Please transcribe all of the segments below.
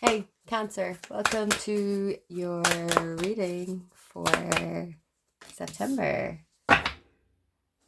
Hey, Cancer, welcome to your reading for September.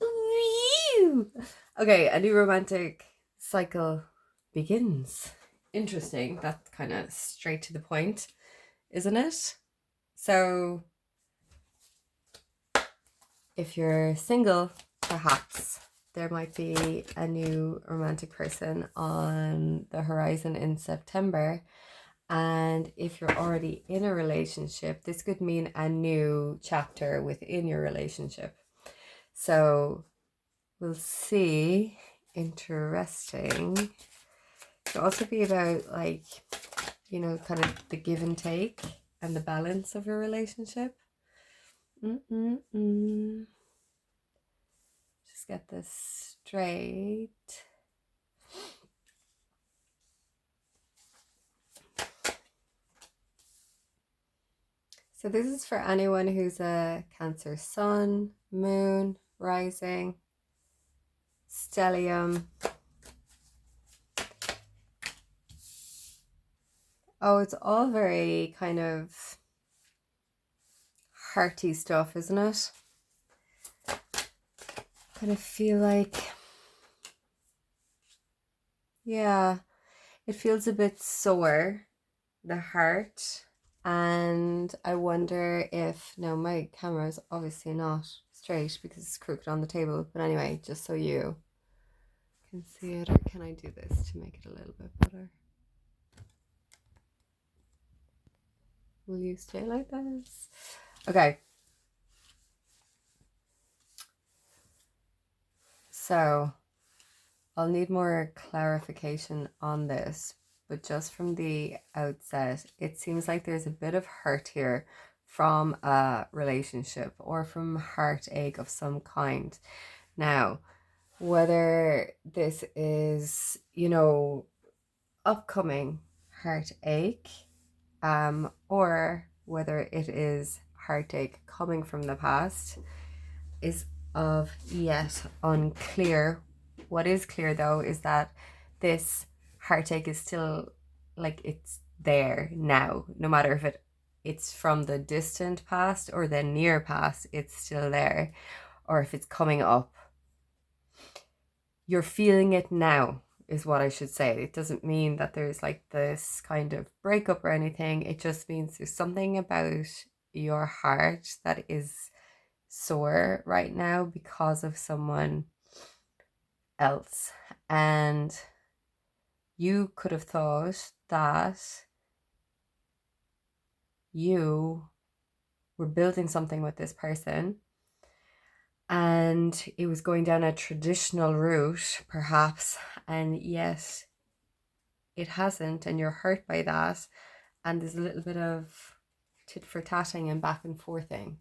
Woo! Okay, a new romantic cycle begins. Interesting. That's kind of straight to the point, isn't it? So, if you're single, perhaps there might be a new romantic person on the horizon in September. And if you're already in a relationship, this could mean a new chapter within your relationship. So we'll see. Interesting. It could also be about, like, kind of the give and take and the balance of your relationship. Just get this straight. So this is for anyone who's a Cancer sun, moon, rising, stellium. Oh, it's all very kind of hearty stuff, isn't it? Kind of feel like, yeah, it feels a bit sore, the heart. And I wonder if, no, my camera is obviously not straight because it's crooked on the table. But anyway, just so you can see it, or can I do this to make it a little bit better? Will you stay like this? Okay. So I'll need more clarification on this, but just from the outset, it seems like there's a bit of hurt here from a relationship or from heartache of some kind. Now, whether this is, upcoming heartache, or whether it is heartache coming from the past is of yet unclear. What is clear though is that this heartache is still, like, it's there now, no matter if it's from the distant past or the near past, it's still there. Or if it's coming up, you're feeling it now, is what I should say. It doesn't mean that there's like this kind of breakup or anything. It just means there's something about your heart that is sore right now because of someone else. And you could have thought that you were building something with this person and it was going down a traditional route, perhaps, and yet it hasn't, and you're hurt by that. And there's a little bit of tit for tatting and back and forthing.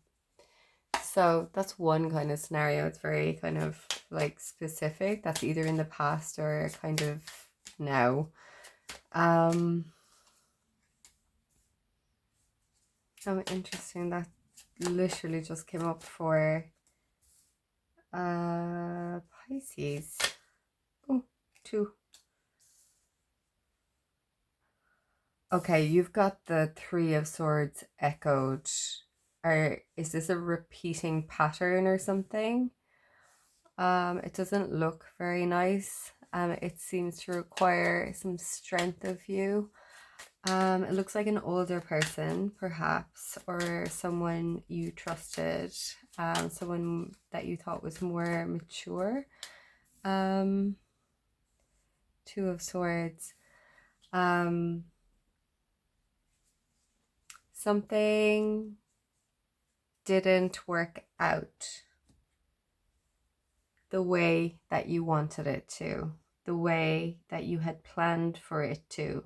So that's one kind of scenario. It's very kind of like specific. That's either in the past or kind of now. Oh, interesting. That literally just came up for Pisces. Oh, 2. Okay, you've got the 3 of Swords echoed. Is this a repeating pattern or something? It doesn't look very nice. It seems to require some strength of you. It looks like an older person, perhaps, or someone you trusted, someone that you thought was more mature. 2 of Swords. Something didn't work out the way that you wanted it to, the way that you had planned for it to.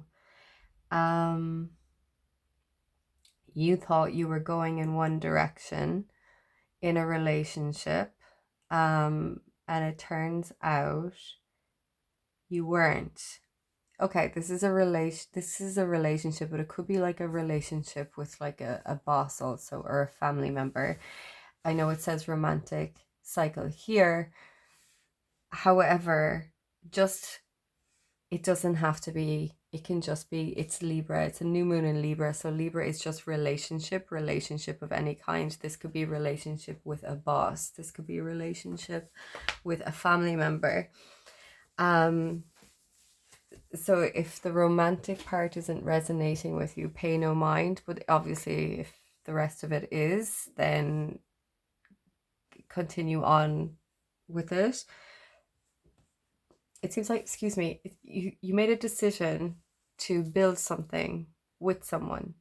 You thought you were going in one direction in a relationship, and it turns out you weren't. Okay, this is a relationship, but it could be like a relationship with like a boss also, or a family member. I know it says romantic cycle here. However, just, it doesn't have to be it can just be, it's Libra, it's a new moon in Libra. So Libra is just relationship of any kind. This could be a relationship with a boss. This could be a relationship with a family member. So if the romantic part isn't resonating with you, pay no mind. But obviously, if the rest of it is, then continue on with it. It seems like, excuse me, you made a decision to build something with someone,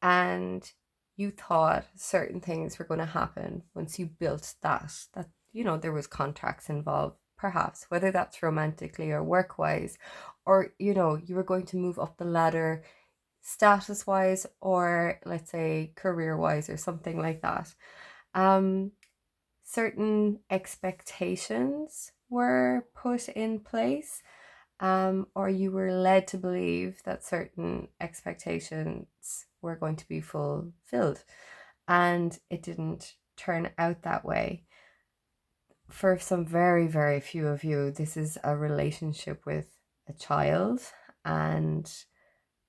and you thought certain things were going to happen once you built that, you know, there was contracts involved, perhaps, whether that's romantically or work-wise, or, you know, you were going to move up the ladder status-wise, or let's say career-wise, or something like that. Certain expectations were put in place, or you were led to believe that certain expectations were going to be fulfilled, and it didn't turn out that way. For some very, very few of you, this is a relationship with a child and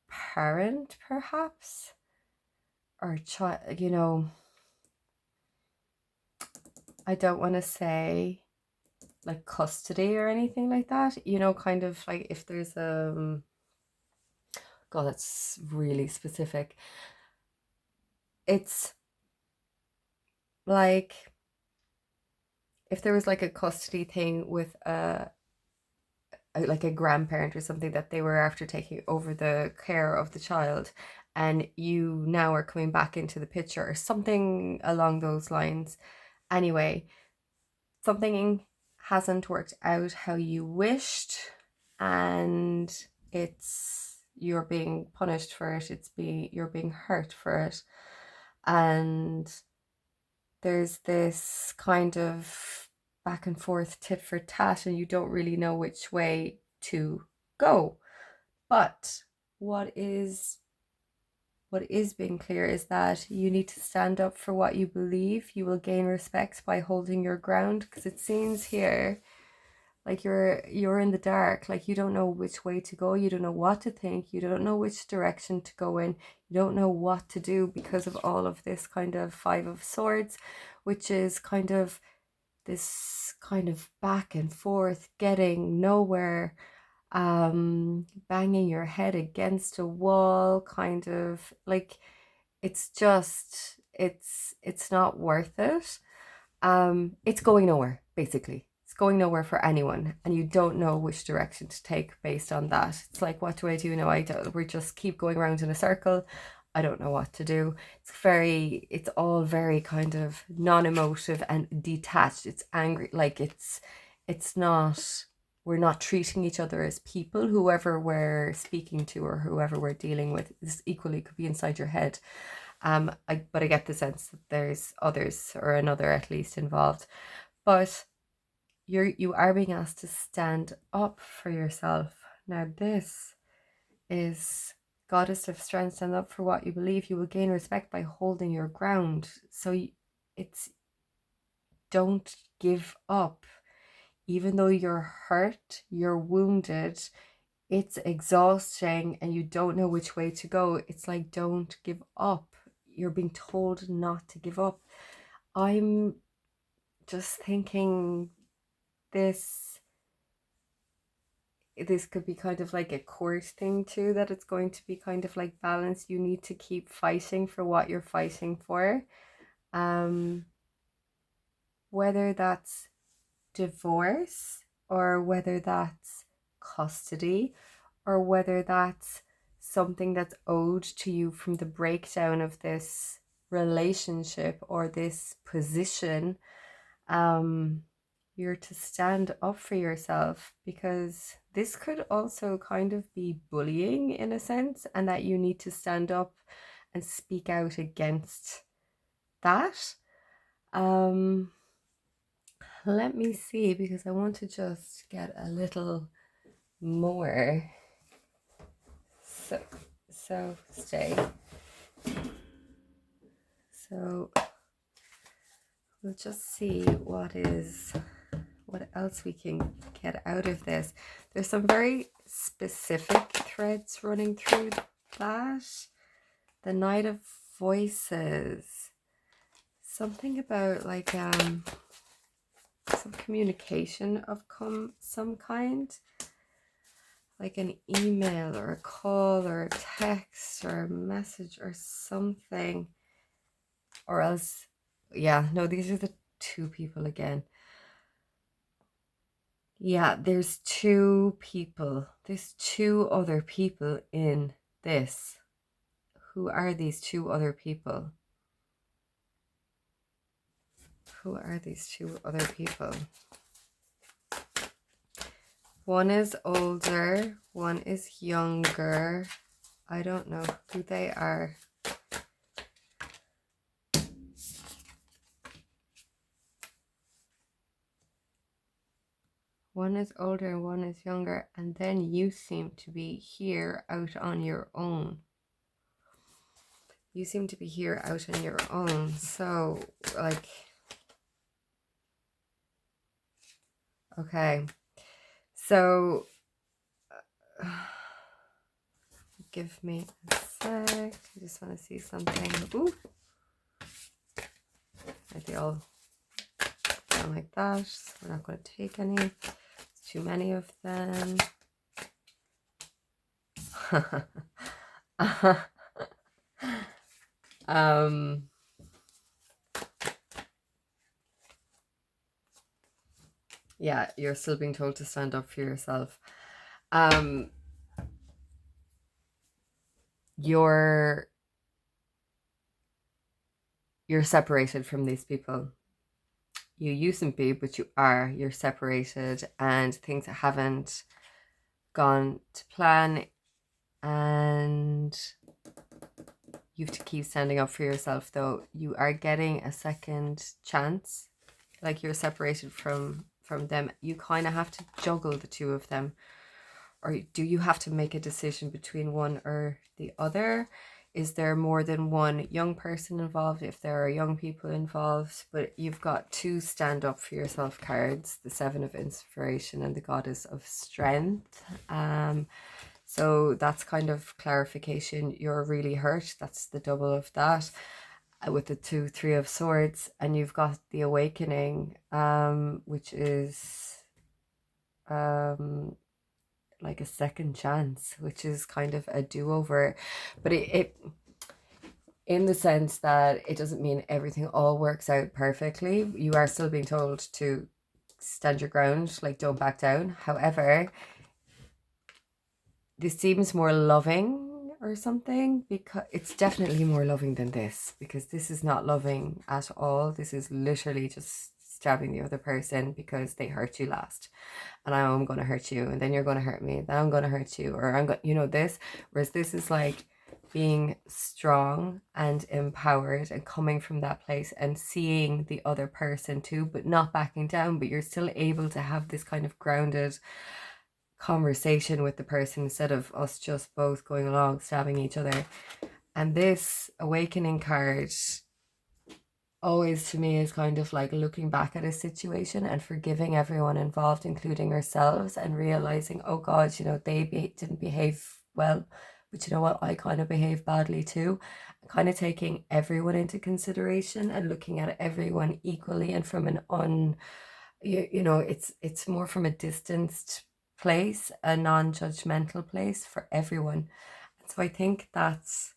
parent, perhaps, or child, you know, I don't want to say like custody or anything like that, you know, kind of like if there's God, that's really specific. It's like if there was like a custody thing with like a grandparent or something, that they were after taking over the care of the child, and you now are coming back into the picture, or something along those lines. Anyway, something hasn't worked out how you wished, and you're being punished for it. You're being hurt for it, and there's this kind of back and forth tit for tat, and you don't really know which way to go. But what is being clear is that you need to stand up for what you believe. You will gain respect by holding your ground, because it seems here like you're in the dark, like you don't know which way to go, you don't know what to think, you don't know which direction to go in, you don't know what to do because of all of this kind of Five of Swords, which is kind of this kind of back and forth, getting nowhere, banging your head against a wall, kind of like it's not worth it. It's going nowhere, basically. It's going nowhere for anyone, and you don't know which direction to take based on that. It's like, what do I do now? We just keep going around in a circle. I don't know what to do. It's all very kind of non-emotive and detached. It's angry, like it's not, we're not treating each other as people. Whoever we're speaking to or whoever we're dealing with, this equally could be inside your head. But I get the sense that there's others, or another at least, involved. But you are being asked to stand up for yourself. Now this is Goddess of Strength. Stand up for what you believe. You will gain respect by holding your ground. So it's, don't give up. Even though you're hurt, you're wounded, it's exhausting, and you don't know which way to go. It's like, don't give up. You're being told not to give up. I'm just thinking this could be kind of like a court thing too, that it's going to be kind of like balanced. You need to keep fighting for what you're fighting for. Whether that's divorce, or whether that's custody, or whether that's something that's owed to you from the breakdown of this relationship or this position, you're to stand up for yourself, because this could also kind of be bullying in a sense, and that you need to stand up and speak out against that. Let me see, because I want to just get a little more. So stay. So we'll just see what else we can get out of this. There's some very specific threads running through that. The Knight of Voices. Something about like some communication of some kind. Like an email or a call or a text or a message or something. Or else, yeah, no, these are the two people again. Yeah, there's two people. There's two other people in this. Who are these two other people? Who are these two other people? One is older, one is younger. I don't know who they are. One is older and one is younger, and then you seem to be here out on your own. You seem to be here out on your own. So, like, okay. So, give me a sec. I just want to see something. Ooh. Maybe all down like that. So we're not going to take any. It's too many of them. Yeah, you're still being told to stand up for yourself. You're separated from these people. You usedn't be, but you are. You're separated, and things haven't gone to plan, and you have to keep standing up for yourself. Though you are getting a second chance, like you're separated from them. You kind of have to juggle the two of them, or do you have to make a decision between one or the other? Is there more than one young person involved? If there are young people involved, but you've got two stand up for yourself cards, the Seven of Inspiration and the Goddess of Strength. So that's kind of clarification. You're really hurt. That's the double of that. With the Three of Swords, and you've got the Awakening, which is like a second chance, which is kind of a do-over, but it in the sense that it doesn't mean everything all works out perfectly. You are still being told to stand your ground, like don't back down. However, this seems more loving or something, because it's definitely more loving than this, because this is not loving at all. This is literally just stabbing the other person because they hurt you last, and I'm going to hurt you, and then you're going to hurt me, then I'm going to hurt you, or I'm going, you know, this. Whereas this is like being strong and empowered and coming from that place and seeing the other person too, but not backing down, but you're still able to have this kind of grounded conversation with the person instead of us just both going along stabbing each other. And this Awakening card always to me is kind of like looking back at a situation and forgiving everyone involved, including ourselves, and realizing, oh God, you know, they didn't behave well, but you know what, I kind of behaved badly too. Kind of taking everyone into consideration and looking at everyone equally, and from an you know, it's more from a distanced place, a non-judgmental place for everyone. And so I think that's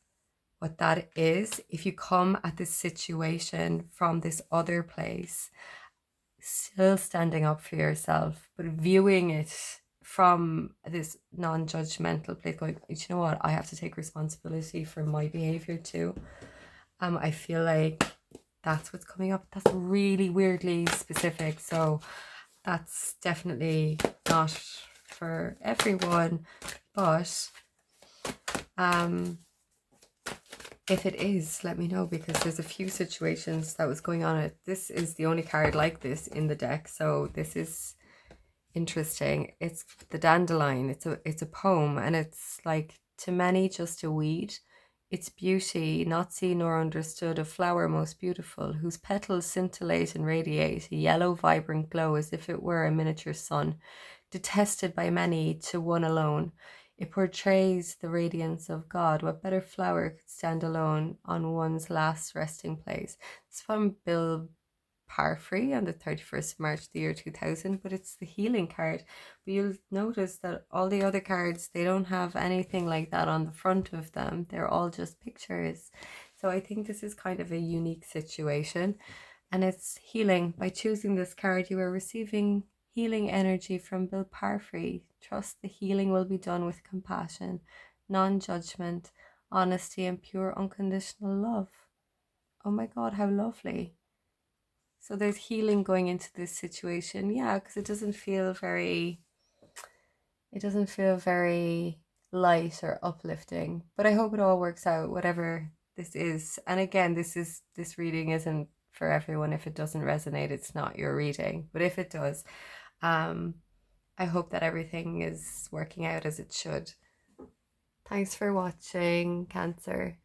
what that is. If you come at this situation from this other place, still standing up for yourself, but viewing it from this non-judgmental place, going, you know what, I have to take responsibility for my behavior too. I feel like that's what's coming up. That's really weirdly specific, so that's definitely not for everyone, but if it is, let me know, because there's a few situations that was going on. This is the only card like this in the deck, so this is interesting. It's the Dandelion. It's a poem, and it's like, to many just a weed, its beauty not seen nor understood, a flower most beautiful, whose petals scintillate and radiate a yellow vibrant glow as if it were a miniature sun, detested by many, to one alone. It portrays the radiance of God. What better flower could stand alone on one's last resting place? It's from Bill Parfrey on the 31st of March, the year 2000, but it's the healing card. But you'll notice that all the other cards, they don't have anything like that on the front of them. They're all just pictures. So I think this is kind of a unique situation, and it's healing. By choosing this card, you are receiving healing energy from Bill Parfrey. Trust the healing will be done with compassion, non-judgment, honesty, and pure unconditional love. Oh my God, how lovely. So there's healing going into this situation. Yeah, because it doesn't feel very light or uplifting. But I hope it all works out, whatever this is. And again, this reading isn't for everyone. If it doesn't resonate, it's not your reading. But if it does, I hope that everything is working out as it should. Thanks for watching, Cancer.